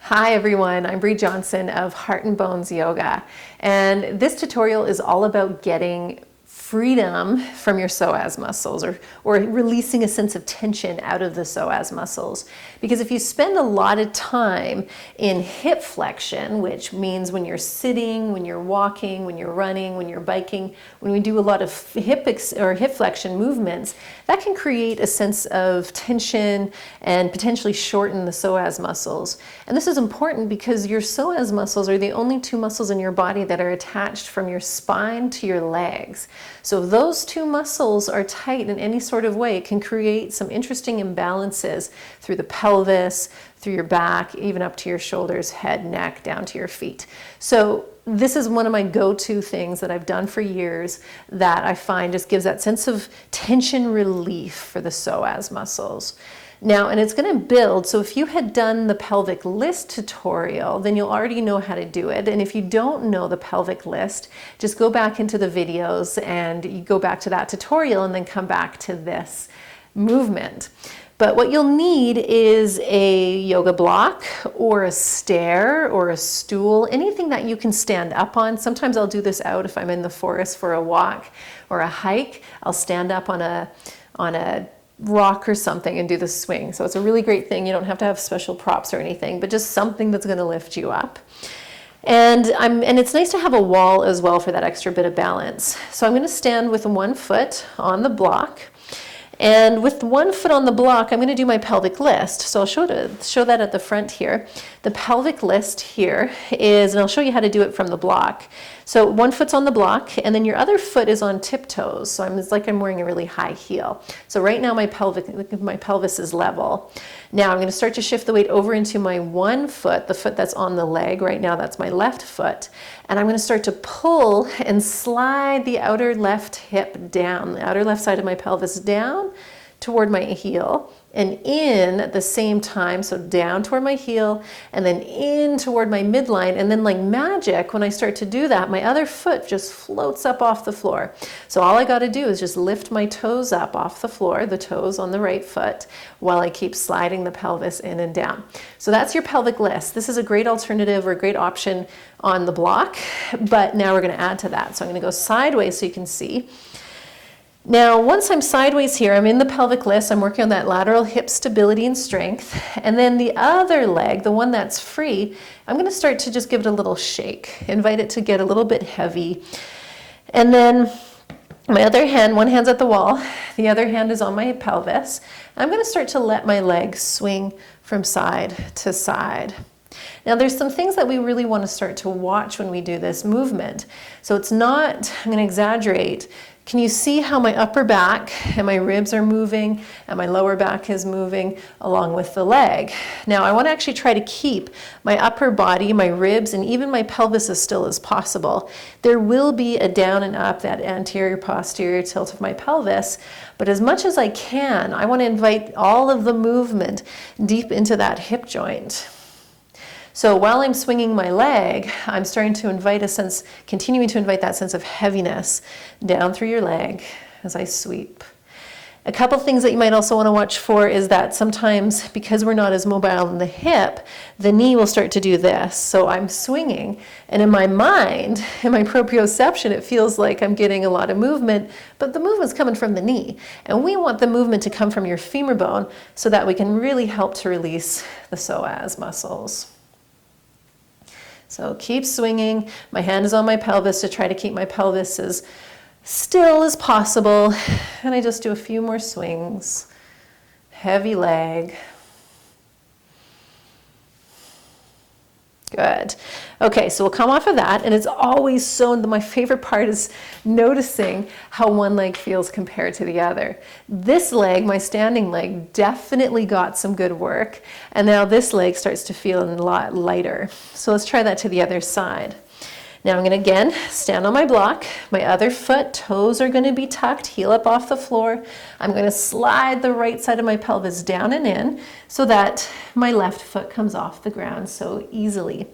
Hi everyone, I'm Bree Johnson of Heart and Bones Yoga, and this tutorial is all about getting freedom from your psoas muscles or releasing a sense of tension out of the psoas muscles. Because if you spend a lot of time in hip flexion, which means when you're sitting, when you're walking, when you're running, when you're biking, when we do a lot of hip flexion movements, that can create a sense of tension and potentially shorten the psoas muscles. And this is important because your psoas muscles are the only two muscles in your body that are attached from your spine to your legs. So if those two muscles are tight in any sort of way, it can create some interesting imbalances through the pelvis, through your back, even up to your shoulders, head, neck, down to your feet. So this is one of my go-to things that I've done for years that I find just gives that sense of tension relief for the psoas muscles. Now, and it's going to build, so if you had done the pelvic list tutorial, then you'll already know how to do it. And if you don't know the pelvic list, just go back into the videos and you go back to that tutorial and then come back to this movement. But what you'll need is a yoga block or a stair or a stool, anything that you can stand up on. Sometimes I'll do this out if I'm in the forest for a walk or a hike. I'll stand up on a rock or something and do the swing. So it's a really great thing. You don't have to have special props or anything, but just something that's going to lift you up. And it's nice to have a wall as well for that extra bit of balance. So I'm going to stand with one foot on the block. And with one foot on the block, I'm going to do my pelvic list. So I'll show that at the front here. The pelvic list here is, and I'll show you how to do it from the block. So one foot's on the block, and then your other foot is on tiptoes. So it's like I'm wearing a really high heel. So right now my pelvis is level. Now I'm going to start to shift the weight over into my one foot, the foot that's on the leg. Right now that's my left foot. And I'm going to start to pull and slide the outer left hip down, the outer left side of my pelvis down toward my heel and in at the same time. So down toward my heel and then in toward my midline. And then like magic, when I start to do that, my other foot just floats up off the floor. So all I got to do is just lift my toes up off the floor, the toes on the right foot, while I keep sliding the pelvis in and down. So that's your pelvic list. This is a great alternative or a great option on the block, but now we're going to add to that. So I'm going to go sideways so you can see. Now, once I'm sideways here, I'm in the pelvic list. I'm working on that lateral hip stability and strength. And then the other leg, the one that's free, I'm going to start to just give it a little shake, invite it to get a little bit heavy. And then my other hand, one hand's at the wall, the other hand is on my pelvis. I'm going to start to let my legs swing from side to side. Now there's some things that we really want to start to watch when we do this movement. So it's not, I'm going to exaggerate. Can you see how my upper back and my ribs are moving and my lower back is moving along with the leg? Now I want to actually try to keep my upper body, my ribs, and even my pelvis as still as possible. There will be a down and up, that anterior posterior tilt of my pelvis, but as much as I can, I want to invite all of the movement deep into that hip joint. So while I'm swinging my leg, I'm starting to invite continuing to invite that sense of heaviness down through your leg as I sweep. A couple things that you might also want to watch for is that sometimes, because we're not as mobile in the hip, the knee will start to do this. So I'm swinging, and in my mind, in my proprioception, it feels like I'm getting a lot of movement, but the movement's coming from the knee. And we want the movement to come from your femur bone so that we can really help to release the psoas muscles. So keep swinging. My hand is on my pelvis to try to keep my pelvis as still as possible. And I just do a few more swings. Heavy leg. Good. Okay, so we'll come off of that, and it's always so, my favorite part is noticing how one leg feels compared to the other. This leg, my standing leg, definitely got some good work, and now this leg starts to feel a lot lighter. So let's try that to the other side. Now I'm going to again stand on my block. My other foot, toes are going to be tucked, heel up off the floor. I'm going to slide the right side of my pelvis down and in so that my left foot comes off the ground so easily.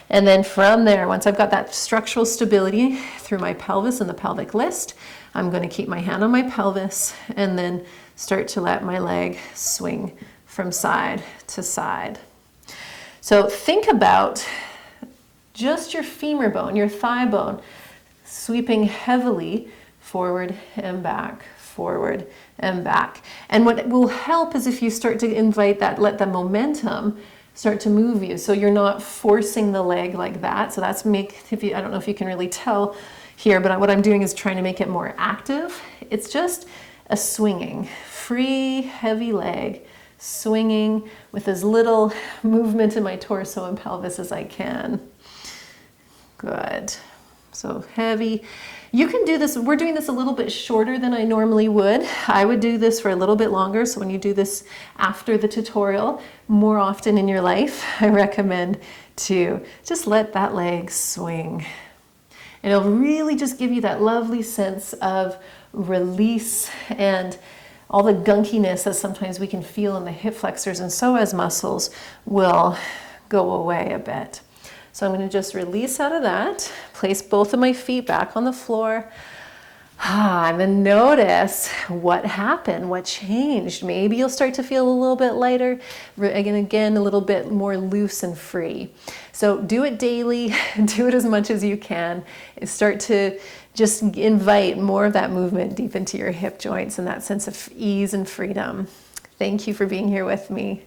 And then from there, once I've got that structural stability through my pelvis and the pelvic list, I'm going to keep my hand on my pelvis and then start to let my leg swing from side to side. So think about just your femur bone, your thigh bone, sweeping heavily forward and back, forward and back. And what will help is if you start to invite that, let the momentum start to move you. So you're not forcing the leg like that. So that's I don't know if you can really tell here, but what I'm doing is trying to make it more active. It's just a swinging, free, heavy leg, swinging with as little movement in my torso and pelvis as I can. Good. So heavy. You can do this. We're doing this a little bit shorter than I normally would. I would do this for a little bit longer. So when you do this after the tutorial, more often in your life, I recommend to just let that leg swing. And it'll really just give you that lovely sense of release and all the gunkiness that sometimes we can feel in the hip flexors and psoas muscles will go away a bit. So I'm going to just release out of that, place both of my feet back on the floor, and then notice what happened, what changed. Maybe you'll start to feel a little bit lighter, again, a little bit more loose and free. So do it daily, do it as much as you can. Start to just invite more of that movement deep into your hip joints and that sense of ease and freedom. Thank you for being here with me.